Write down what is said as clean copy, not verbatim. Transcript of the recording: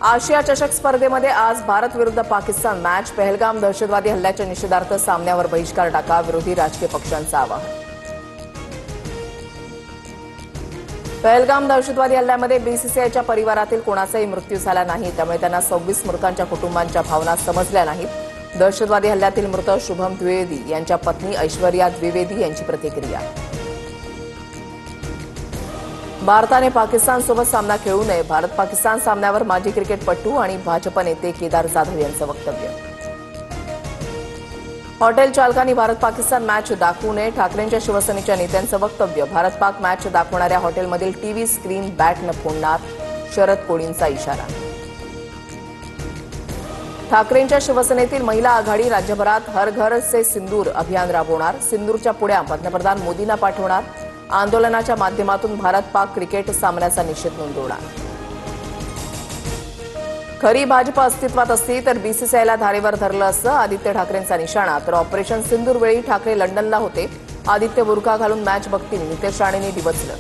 आशिया चषक स्पर्धेमध्ये आज भारत विरुद्ध पाकिस्तान मॅच. पहलगाम दहशतवादी हल्ल्याच्या निषेधार्थ सामन्यावर बहिष्कार टाका, विरोधी राजकीय पक्षांचं आवाहन. पहलगाम दहशतवादी हल्ल्यामध्ये बीसीसीआयच्या परिवारातील कोणाचाही मृत्यू झाला नाही, त्यामुळे त्यांना 26 मृतांच्या कुटुंबांच्या भावना समजल्या नाहीत. दहशतवादी हल्ल्यातील मृत शुभम द्विवेदी यांच्या पत्नी ऐश्वर्या द्विवेदी यांची प्रतिक्रिया. भारताने पाकिस्तानसोबत सामना खेळू नये, भारत पाकिस्तान सामन्यावर माजी क्रिकेटपटू आणि भाजप नेते केदार जाधव यांचं वक्तव्य. हॉटेल चालकांनी भारत पाकिस्तान मॅच दाखवू नये, ठाकरेंच्या शिवसेनेच्या नेत्यांचं वक्तव्य. भारत पाक मॅच दाखवणाऱ्या हॉटेलमधील टीव्ही स्क्रीन बॅटनं फोडणार, शरद कोळींचा इशारा. ठाकरेंच्या शिवसेनेतील महिला आघाडी राज्यभरात हर घर से सिंदूर अभियान राबवणार, सिंदूरच्या पुड्या पंतप्रधान मोदींना पाठवणार. आंदोलनाच्या माध्यमातून भारत पाक क्रिकेट सामन्याचा निषेध नोंदवणार. खरी भाजप अस्तित्वात असती तर बीसीसीआयला धारेवर धरलं असं, आदित्य ठाकरेंचा निशाणा. तर ऑपरेशन सिंदूर वेळी ठाकरे लंडनला होते, आदित्य बुरखा घालून मॅच बघतील, नितेश राणेंनी डिवचलं.